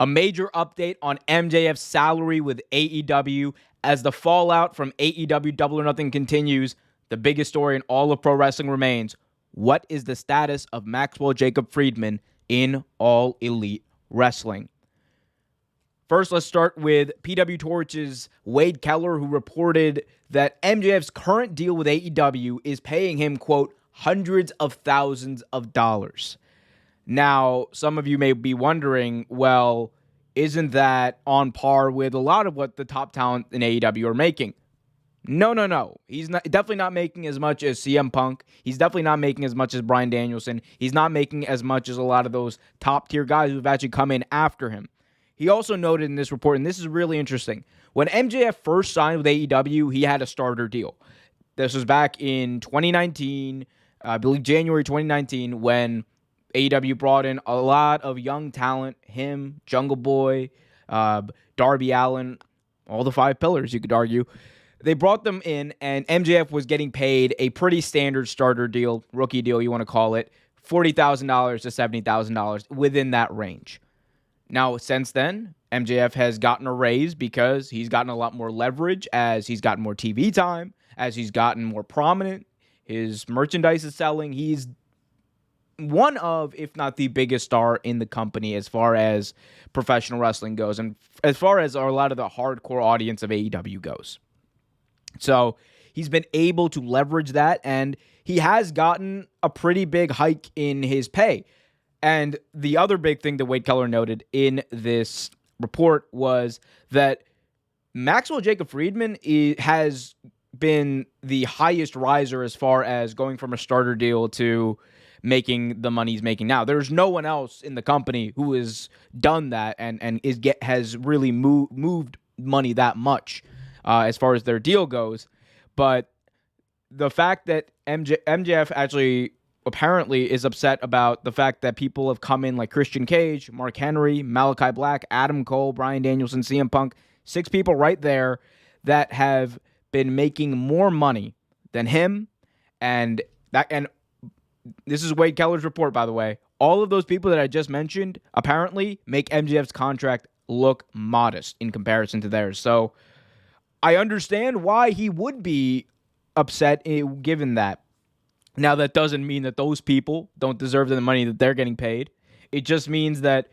A major update on MJF's salary with AEW as the fallout from AEW Double or Nothing continues. The biggest story in all of pro wrestling remains: what is the status of Maxwell Jacob Friedman in All Elite Wrestling? First, let's start with PW Torch's Wade Keller, who reported that MJF's current deal with AEW is paying him, quote, hundreds of thousands of dollars. Now, some of you may be wondering, well, isn't that on par with a lot of what the top talent in AEW are making? No. He's definitely not making as much as CM Punk. He's definitely not making as much as Bryan Danielson. He's not making as much as a lot of those top-tier guys who've actually come in after him. He also noted in this report, and this is really interesting, when MJF first signed with AEW, he had a starter deal. This was back in 2019, I believe January 2019, when AEW brought in a lot of young talent, him, Jungle Boy, Darby Allin, all the five pillars, you could argue. They brought them in, and MJF was getting paid a pretty standard starter deal, rookie deal, you want to call it, $40,000 to $70,000, within that range. Now, since then, MJF has gotten a raise because he's gotten a lot more leverage as he's gotten more TV time, as he's gotten more prominent. His merchandise is selling. He's one of, if not the biggest star in the company as far as professional wrestling goes, and as far as a lot of the hardcore audience of AEW goes. So he's been able to leverage that, and he has gotten a pretty big hike in his pay. And the other big thing that Wade Keller noted in this report was that Maxwell Jacob Friedman has been the highest riser as far as going from a starter deal to making the money he's making now. There's no one else in the company who has done that and has really moved money that much as far as their deal goes. But the fact that MJF actually apparently is upset about the fact that people have come in like Christian Cage, Mark Henry, Malachi Black, Adam Cole, Bryan Danielson, CM Punk, 6 people right there that have been making more money than him. And this is Wade Keller's report, by the way. All of those people that I just mentioned apparently make MJF's contract look modest in comparison to theirs. So I understand why he would be upset given that. Now, that doesn't mean that those people don't deserve the money that they're getting paid. It just means that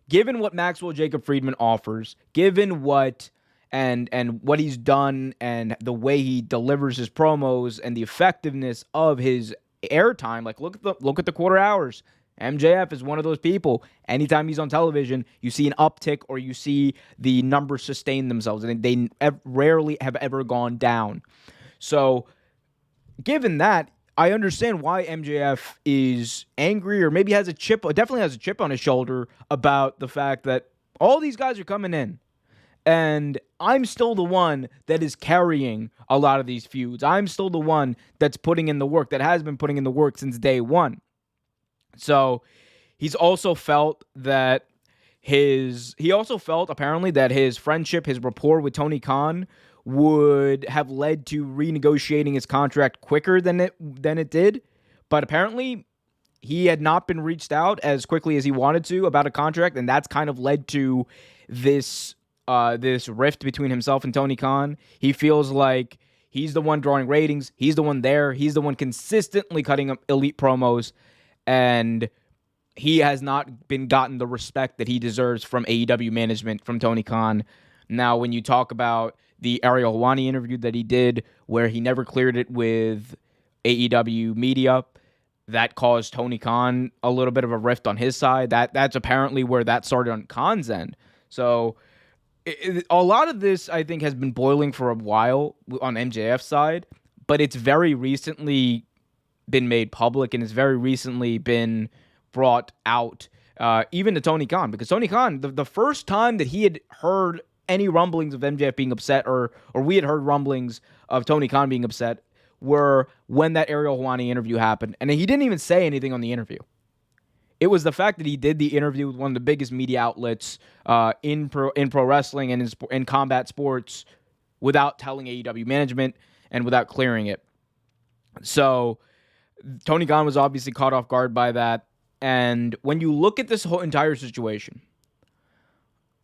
given what Maxwell Jacob Friedman offers, given what and what he's done and the way he delivers his promos and the effectiveness of his airtime, like look at the quarter hours. MJF is one of those people. Anytime he's on television, you see an uptick or you see the numbers sustain themselves, and they rarely have ever gone down. So, given that, I understand why MJF is angry or maybe definitely has a chip on his shoulder about the fact that all these guys are coming in. And I'm still the one that is carrying a lot of these feuds. I'm still the one that's putting in the work, that has been putting in the work since day one. So he's also felt that apparently that his friendship, his rapport with Tony Khan would have led to renegotiating his contract quicker than it did. But apparently he had not been reached out as quickly as he wanted to about a contract, and that's kind of led to this rift between himself and Tony Khan. He feels like he's the one drawing ratings, he's the one there, he's the one consistently cutting up elite promos, and he has not been gotten the respect that he deserves from AEW management, from Tony Khan. Now, when you talk about the Ariel Helwani interview that he did, where he never cleared it with AEW media, that caused Tony Khan a little bit of a rift on his side. That's apparently where that started on Khan's end. So a lot of this, I think, has been boiling for a while on MJF's side, but it's very recently been made public and it's very recently been brought out, even to Tony Khan, because Tony Khan, the first time that he had heard any rumblings of MJF being upset, or we had heard rumblings of Tony Khan being upset, were when that Ariel Helwani interview happened, and he didn't even say anything on the interview. It was the fact that he did the interview with one of the biggest media outlets in pro wrestling and in combat sports without telling AEW management and without clearing it. So Tony Khan was obviously caught off guard by that. And when you look at this whole entire situation,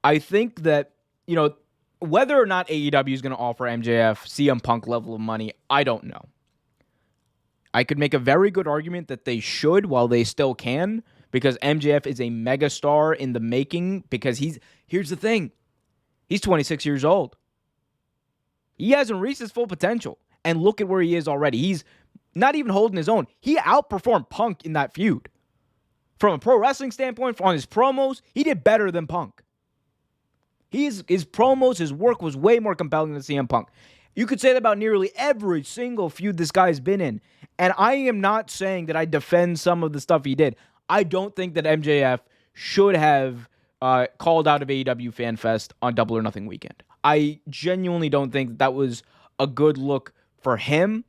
I think that, whether or not AEW is going to offer MJF CM Punk level of money, I don't know. I could make a very good argument that they should while they still can, because MJF is a megastar in the making, because here's the thing. He's 26 years old. He hasn't reached his full potential. And look at where he is already. He's not even holding his own. He outperformed Punk in that feud. From a pro wrestling standpoint, on his promos, he did better than Punk. His promos, his work was way more compelling than CM Punk. You could say that about nearly every single feud this guy's been in. And I am not saying that I defend some of the stuff he did. I don't think that MJF should have called out of AEW Fan Fest on Double or Nothing weekend. I genuinely don't think that was a good look for him.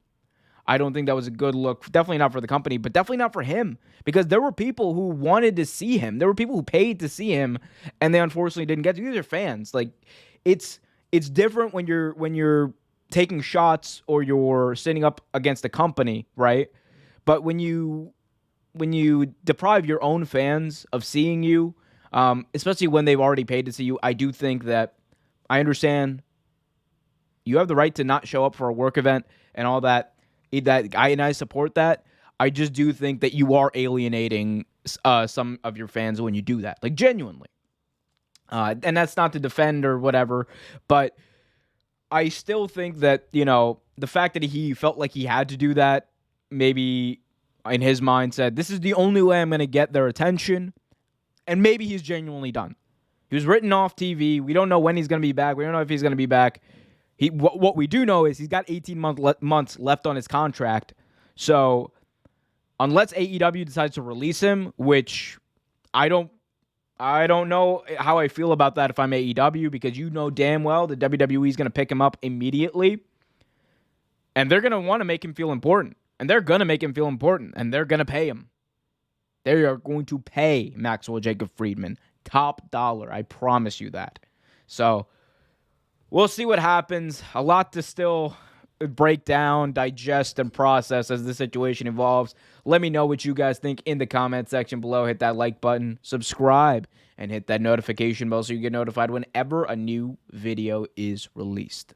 I don't think that was a good look. Definitely not for the company, but definitely not for him. Because there were people who wanted to see him. There were people who paid to see him, and they unfortunately didn't get to. These are fans. Like, it's different when you're taking shots or you're sitting up against a company, right? But when you deprive your own fans of seeing you, especially when they've already paid to see you, I do think that I understand you have the right to not show up for a work event and all that. I support that. I just do think that you are alienating some of your fans when you do that, like genuinely. And that's not to defend or whatever, but I still think that, the fact that he felt like he had to do that, maybe in his mind said, this is the only way I'm going to get their attention. And maybe he's genuinely done. He was written off TV. We don't know when he's going to be back. We don't know if he's going to be back. What we do know is he's got 18 months left on his contract. So unless AEW decides to release him, which I don't know how I feel about that if I'm AEW, because you know damn well the WWE is going to pick him up immediately. And they're going to want to make him feel important. And they're going to make him feel important. And they're going to pay him. They are going to pay Maxwell Jacob Friedman top dollar. I promise you that. So we'll see what happens. A lot to still break down, digest, and process as the situation evolves. Let me know what you guys think in the comment section below. Hit that like button, subscribe, and hit that notification bell so you get notified whenever a new video is released.